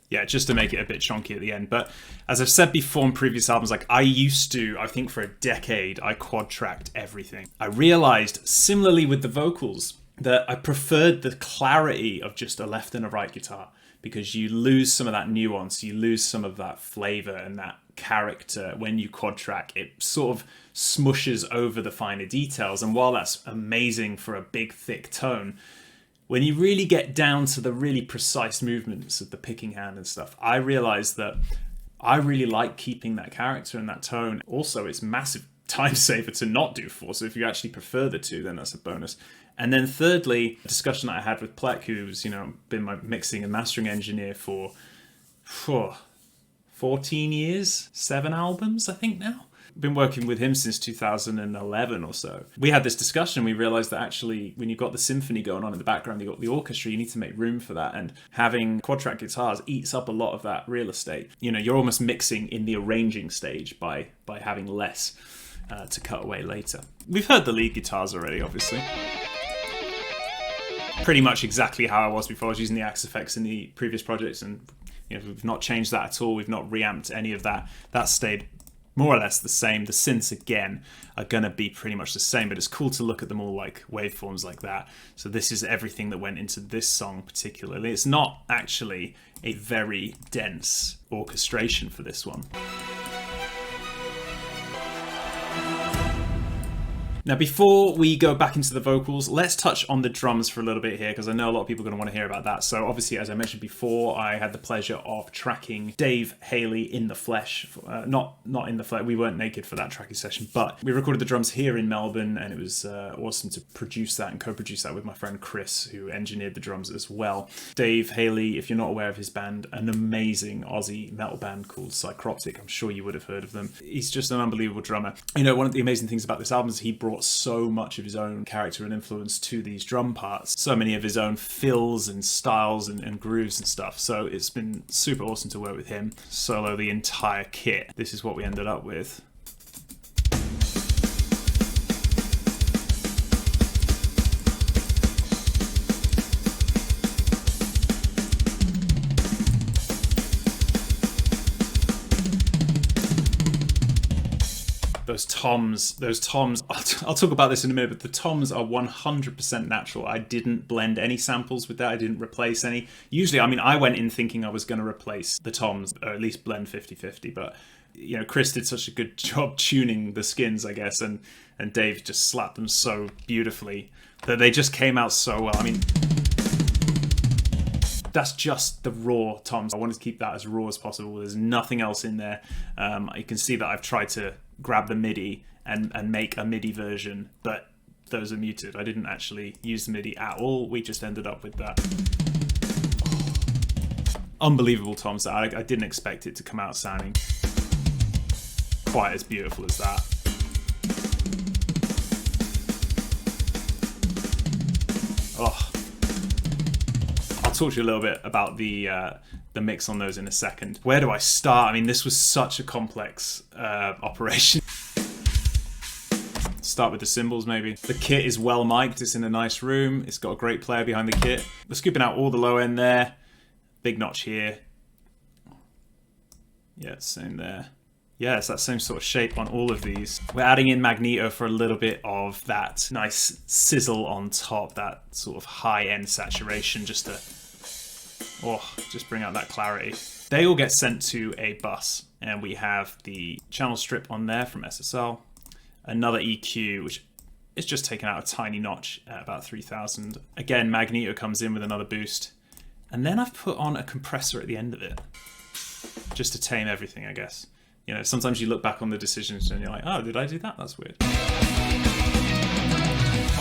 Yeah, just to make it a bit chunky at the end. But as I've said before in previous albums, like I used to, I think for a decade, I quad tracked everything. I realized, similarly with the vocals, that I preferred the clarity of just a left and a right guitar, because you lose some of that nuance, you lose some of that flavor and that character when you quad track. It sort of smushes over the finer details, and while that's amazing for a big thick tone, when you really get down to the really precise movements of the picking hand and stuff, I realized that I really like keeping that character and that tone. Also, it's massive time saver to not do four, so if you actually prefer the two, then that's a bonus. And then thirdly, a discussion that I had with Plek, who's, you know, been my mixing and mastering engineer for 14 years, 7 albums, I think now. been working with him since 2011 or so. We had this discussion. We realized that actually when you've got the symphony going on in the background, you've got the orchestra, you need to make room for that. And having quad track guitars eats up a lot of that real estate. You know, you're almost mixing in the arranging stage by having less to cut away later. We've heard the lead guitars already, obviously. Pretty much exactly how I was before. I was using the Axe effects in the previous projects, and we've not changed that at all. We've not reamped any of that. That stayed more or less the same. The synths, again, are going to be pretty much the same, but it's cool to look at them all like waveforms like that. So this is everything that went into this song particularly. It's not actually a very dense orchestration for this one. Now, before we go back into the vocals, let's touch on the drums for a little bit here, because I know a lot of people are going to want to hear about that. So obviously, as I mentioned before, I had the pleasure of tracking Dave Haley in the flesh. Not in the flesh, we weren't naked for that tracking session, but we recorded the drums here in Melbourne, and it was awesome to produce that and co-produce that with my friend Chris, who engineered the drums as well. Dave Haley, if you're not aware of his band, an amazing Aussie metal band called Psychroptic. I'm sure you would have heard of them. He's just an unbelievable drummer. You know, one of the amazing things about this album is he brought so much of his own character and influence to these drum parts, so many of his own fills and styles and grooves and stuff. So it's been super awesome to work with him. Solo the entire kit. This is what we ended up with. Those toms, I'll talk about this in a minute, but the toms are 100% natural. I didn't blend any samples with that. I didn't replace any. Usually, I mean, I went in thinking I was going to replace the toms, or at least blend 50-50, but, you know, Chris did such a good job tuning the skins, I guess, and Dave just slapped them so beautifully that they just came out so well. I mean, that's just the raw toms. I wanted to keep that as raw as possible. There's nothing else in there. You can see that I've tried to grab the MIDI and make a MIDI version, but those are muted. I didn't actually use the MIDI at all. We just ended up with that. Unbelievable toms. I didn't expect it to come out sounding quite as beautiful as that. Oh, I'll talk to you a little bit about the mix on those in a second. Where do I start? I mean, this was such a complex operation. Start with the cymbals, maybe. The kit is well mic'd. It's in a nice room. It's got a great player behind the kit. We're scooping out all the low end there. Big notch here. Yeah, same there. Yeah, it's that same sort of shape on all of these. We're adding in magneto for a little bit of that nice sizzle on top, that sort of high-end saturation, just to just bring out that clarity. They all get sent to a bus, and we have the channel strip on there from SSL, another EQ, which is just taken out a tiny notch at about 3000. Again, magneto comes in with another boost, and then I've put on a compressor at the end of it, just to tame everything, I guess. You know, sometimes you look back on the decisions and you're like, oh, did I do that? That's weird.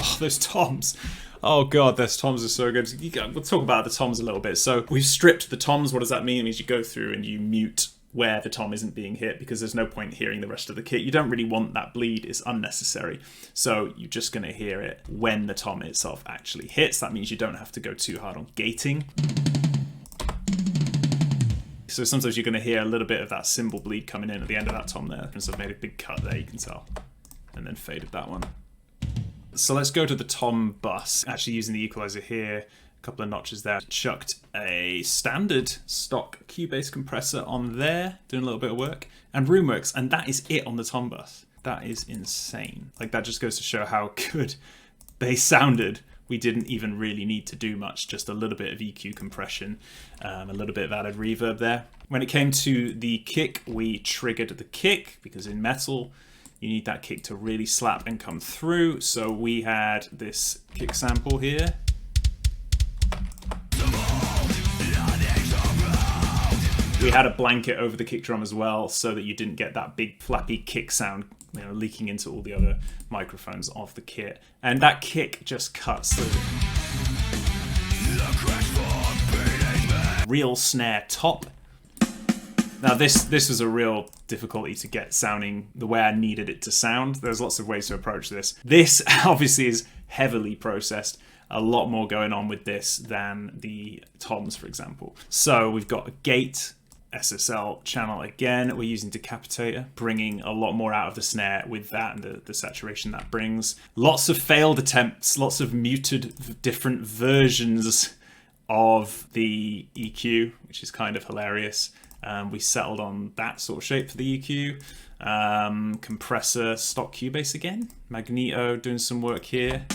Oh, those toms. Oh god, those toms are so good. We'll talk about the toms a little bit. So we've stripped the toms. What does that mean? It means you go through and you mute where the tom isn't being hit, because there's no point hearing the rest of the kit. You don't really want that bleed. It's unnecessary. So you're just going to hear it when the tom itself actually hits. That means you don't have to go too hard on gating. So sometimes you're going to hear a little bit of that cymbal bleed coming in at the end of that tom there. And so I've made a big cut there, you can tell. And then faded that one. So let's go to the tom bus. Actually using the equalizer here, a couple of notches there. Chucked a standard stock Cubase compressor on there, doing a little bit of work. And Roomworks, and that is it on the tom bus. That is insane. Like, that just goes to show how good they sounded. We didn't even really need to do much, just a little bit of EQ compression, a little bit of added reverb there. When it came to the kick, we triggered the kick, because in metal, you need that kick to really slap and come through. So we had this kick sample here. We had a blanket over the kick drum as well, so that you didn't get that big flappy kick sound, you know, leaking into all the other microphones of the kit. And that kick just cuts through. Real snare top. Now this was a real difficulty to get sounding the way I needed it to sound. There's lots of ways to approach this. This obviously is heavily processed. A lot more going on with this than the toms, for example. So we've got a gate SSL channel again. We're using decapitator, bringing a lot more out of the snare with that and the saturation that brings. Lots of failed attempts, lots of muted different versions of the EQ, which is kind of hilarious. We settled on that sort of shape for the EQ. Compressor, stock Cubase again. Magneto doing some work here.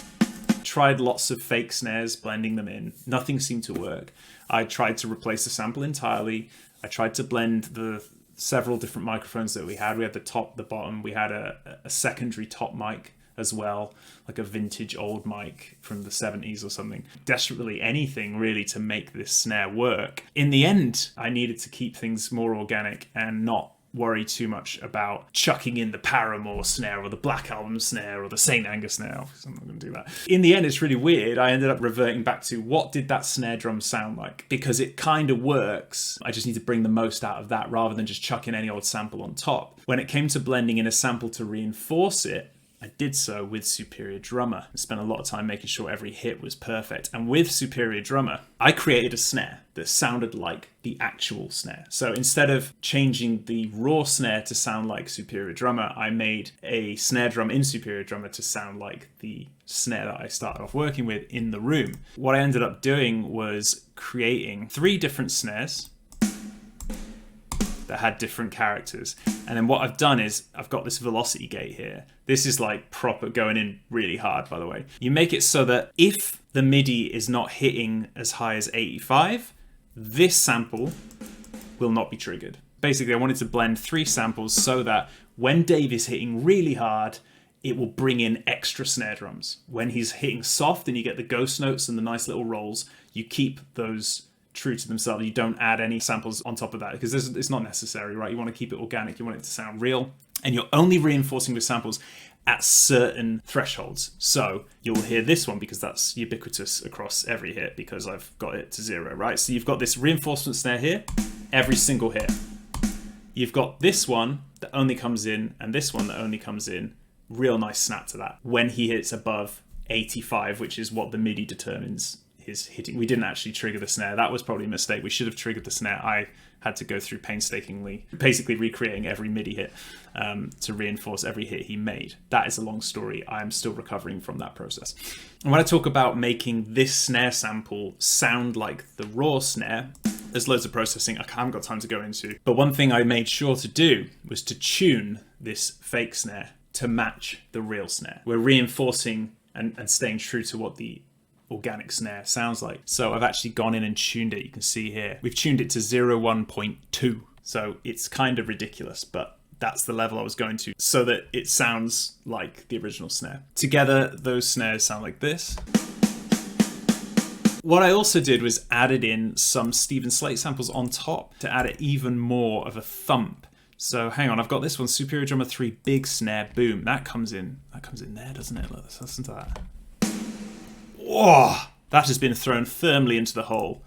Tried lots of fake snares, blending them in. Nothing seemed to work. I tried to replace the sample entirely. I tried to blend the several different microphones that we had. We had the top, the bottom. We had a secondary top mic as well, like a vintage old mic from the 70s or something. Desperately anything really to make this snare work. In the end, I needed to keep things more organic and not worry too much about chucking in the Paramore snare or the Black Album snare or the St. Anger snare. Obviously, I'm not going to do that. In the end, it's really weird. I ended up reverting back to what did that snare drum sound like? Because it kind of works. I just need to bring the most out of that rather than just chucking any old sample on top. When it came to blending in a sample to reinforce it, I did so with Superior Drummer. I spent a lot of time making sure every hit was perfect. And with Superior Drummer, I created a snare that sounded like the actual snare. So instead of changing the raw snare to sound like Superior Drummer, I made a snare drum in Superior Drummer to sound like the snare that I started off working with in the room. What I ended up doing was creating 3 different snares that had different characters. And then what I've done is I've got this velocity gate here. This is like proper going in really hard, by the way. You make it so that if the MIDI is not hitting as high as 85, this sample will not be triggered. Basically, I wanted to blend 3 samples so that when Dave is hitting really hard, it will bring in extra snare drums. When he's hitting soft and you get the ghost notes and the nice little rolls, you keep those true to themselves. You don't add any samples on top of that because it's not necessary, right? You want to keep it organic. You want it to sound real. And you're only reinforcing with samples at certain thresholds. So you'll hear this one because that's ubiquitous across every hit because I've got it to 0, right? So you've got this reinforcement snare here, every single hit. You've got this one that only comes in and this one that only comes in. Real nice snap to that when he hits above 85, which is what the MIDI determines his hitting. We didn't actually trigger the snare. That was probably a mistake. We should have triggered the snare. I had to go through painstakingly, basically recreating every MIDI hit to reinforce every hit he made. That is a long story. I'm still recovering from that process. And when I talk about making this snare sample sound like the raw snare, there's loads of processing I haven't got time to go into. But one thing I made sure to do was to tune this fake snare to match the real snare. We're reinforcing and staying true to what the organic snare sounds like. So I've actually gone in and tuned it. You can see here we've tuned it to 01.2, so it's kind of ridiculous, but that's the level I was going to so that it sounds like the original snare. Together those snares sound like this. What I also did was added in some Stephen Slate samples on top to add it even more of a thump. So hang on, I've got this one, Superior Drummer 3 big snare boom. That comes in there, doesn't it? Let's listen to that. Whoa, that has been thrown firmly into the hole.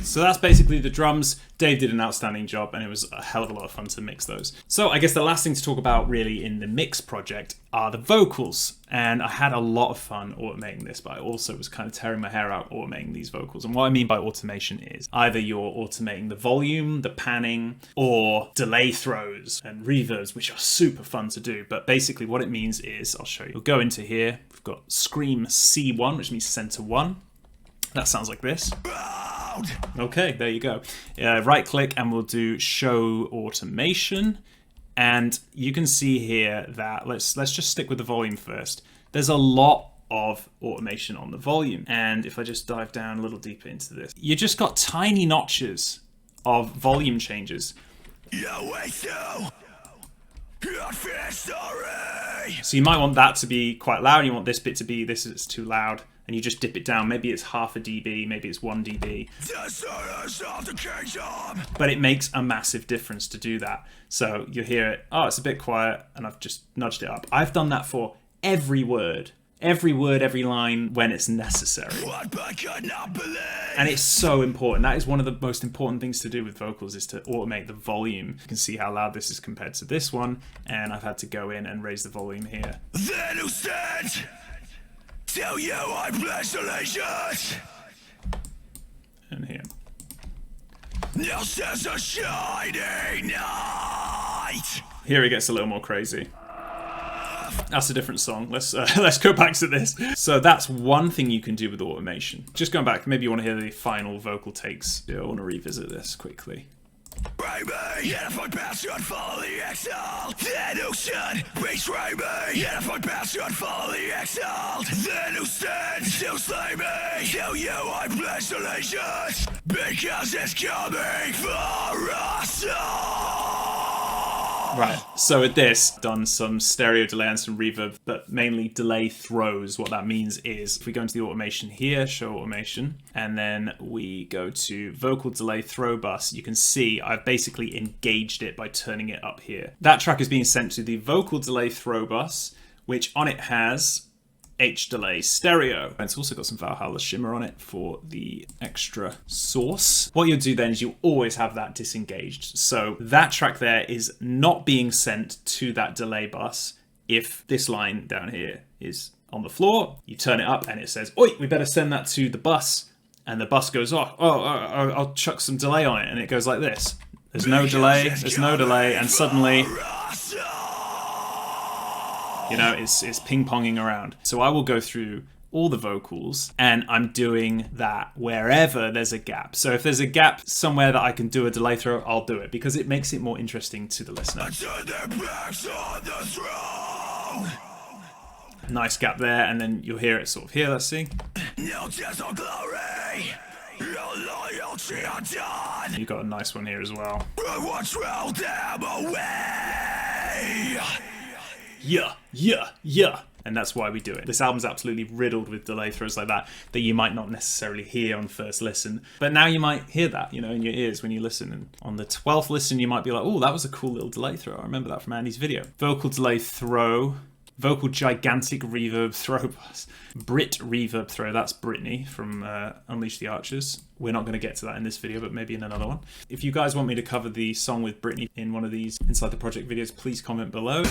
So that's basically the drums. Dave did an outstanding job and it was a hell of a lot of fun to mix those. So I guess the last thing to talk about really in the mix project are the vocals. And I had a lot of fun automating this, but I also was kind of tearing my hair out automating these vocals. And what I mean by automation is either you're automating the volume, the panning, or delay throws and reverbs, which are super fun to do. But basically what it means is, I'll show you. We'll go into here. We've got Scream C1, which means center 1. That sounds like this. Okay, there you go. Right click and we'll do show automation. And you can see here that, let's just stick with the volume first. There's a lot of automation on the volume. And if I just dive down a little deeper into this, you just got tiny notches of volume changes. So you might want that to be quite loud. You want this bit to be, this is too loud. And you just dip it down. Maybe it's half a dB, maybe it's 1 dB. But it makes a massive difference to do that. So you hear it, oh, it's a bit quiet, and I've just nudged it up. I've done that for every word every word, every line when it's necessary. What I could not believe. And it's so important. That is one of the most important things to do with vocals, is to automate the volume. You can see how loud this is compared to this one, and I've had to go in and raise the volume here. Then who said, tell you I bless the nations. And here. Now says a shining night. Here it gets a little more crazy. That's a different song. Let's go back to this. So that's one thing you can do with automation. Just going back, maybe you want to hear the final vocal takes. I want to revisit this quickly. Baby, and if I pass you, I'd follow the exile. Then who should betray me? And if I pass you, I'd follow the exile. Then who stand still slay me? Tell you I bless the nations, because it's coming for us all. Right, so with this, done some stereo delay and some reverb, but mainly delay throws. What that means is, if we go into the automation here, show automation, and then we go to vocal delay throw bus, you can see I've basically engaged it by turning it up here. That track is being sent to the vocal delay throw bus, which on it has H delay stereo. And it's also got some Valhalla shimmer on it for the extra sauce. What you'll do then is you always have that disengaged. So that track there is not being sent to that delay bus if this line down here is on the floor. You turn it up and it says, oi, we better send that to the bus. And the bus goes off. I'll chuck some delay on it. And it goes like this. There's no delay, and suddenly, you know, it's ping-ponging around. So I will go through all the vocals, and I'm doing that wherever there's a gap. So if there's a gap somewhere that I can do a delay throw, I'll do it, because it makes it more interesting to the listener. Nice gap there, and then you'll hear it sort of here. Let's see. You've got a nice one here as well. Yeah. And that's why we do it. This album's absolutely riddled with delay throws like that you might not necessarily hear on first listen. But now you might hear that, you know, in your ears when you listen. And on the 12th listen, you might be like, oh, that was a cool little delay throw. I remember that from Andy's video. Vocal delay throw. Vocal gigantic reverb throw bus. Brit reverb throw, that's Britney from Unleash the Archers. We're not going to get to that in this video, but maybe in another one. If you guys want me to cover the song with Britney in one of these Inside the Project videos, please comment below.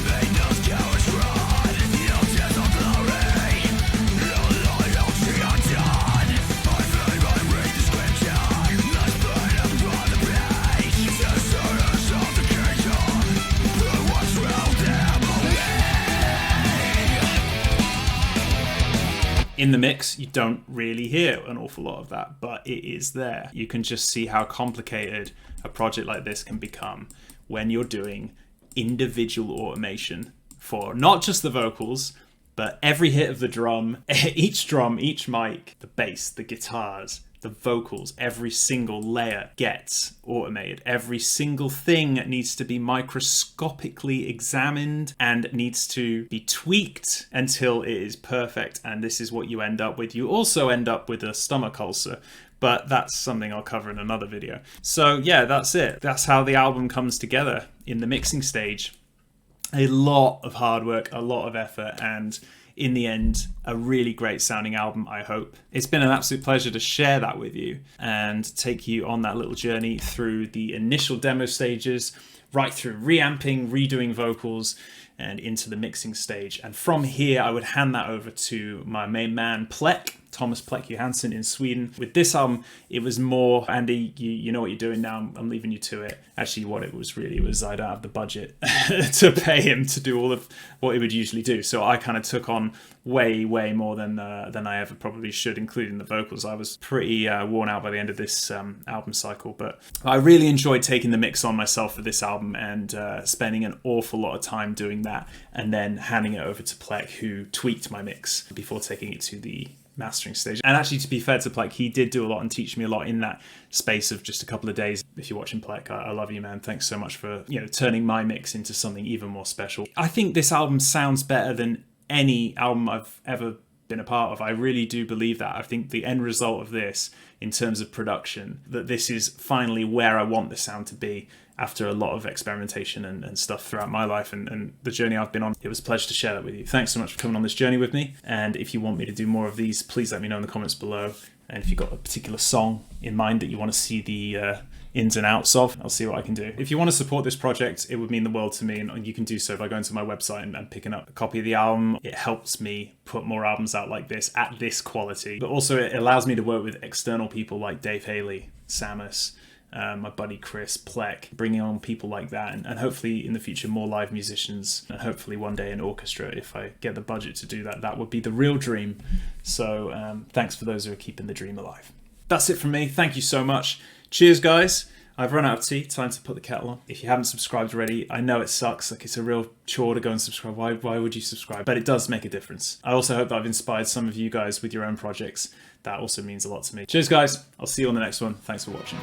In the mix, you don't really hear an awful lot of that, but it is there. You can just see how complicated a project like this can become when you're doing individual automation for not just the vocals, but every hit of the drum, each mic, the bass, the guitars, the vocals, every single layer gets automated. Every single thing needs to be microscopically examined and needs to be tweaked until it is perfect. And this is what you end up with. You also end up with a stomach ulcer, but that's something I'll cover in another video. So yeah, that's it. That's how the album comes together in the mixing stage. A lot of hard work, a lot of effort, and in the end, a really great sounding album, I hope. It's been an absolute pleasure to share that with you and take you on that little journey through the initial demo stages, right through reamping, redoing vocals, and into the mixing stage. And from here, I would hand that over to my main man, Plek, Thomas Plek Johansson in Sweden. With this album, it was more, Andy, you know what you're doing now, I'm leaving you to it. Actually, what it was really was I don't have the budget to pay him to do all of what he would usually do. So I kind of took on way more than I ever probably should, including the vocals. I was pretty worn out by the end of this album cycle, but I really enjoyed taking the mix on myself for this album and spending an awful lot of time doing that, and then handing it over to Plek, who tweaked my mix before taking it to the mastering stage. And actually, to be fair to Plek, he did do a lot and teach me a lot in that space of just a couple of days. If you're watching, Plek, I love you, man. Thanks so much for, you know, turning my mix into something even more special. I think this album sounds better than any album I've ever been a part of. I really do believe that. I think the end result of this, in terms of production, that this is finally where I want the sound to be after a lot of experimentation and stuff throughout my life and the journey I've been on. It was a pleasure to share that with you. Thanks so much for coming on this journey with me. And if you want me to do more of these, please let me know in the comments below. And if you've got a particular song in mind that you want to see the ins and outs of, I'll see what I can do. If you want to support this project, it would mean the world to me, and you can do so by going to my website and picking up a copy of the album. It helps me put more albums out like this at this quality, but also it allows me to work with external people like Dave Haley, Samus, my buddy Chris, Plek, bringing on people like that, and hopefully in the future more live musicians, and hopefully one day an orchestra if I get the budget to do that. That would be the real dream. So thanks for those who are keeping the dream alive. That's it from me. Thank you so much. Cheers, guys. I've run out of tea. Time to put the kettle on. If you haven't subscribed already, I know it sucks. Like, it's a real chore to go and subscribe. Why would you subscribe? But it does make a difference. I also hope that I've inspired some of you guys with your own projects. That also means a lot to me. Cheers, guys. I'll see you on the next one. Thanks for watching.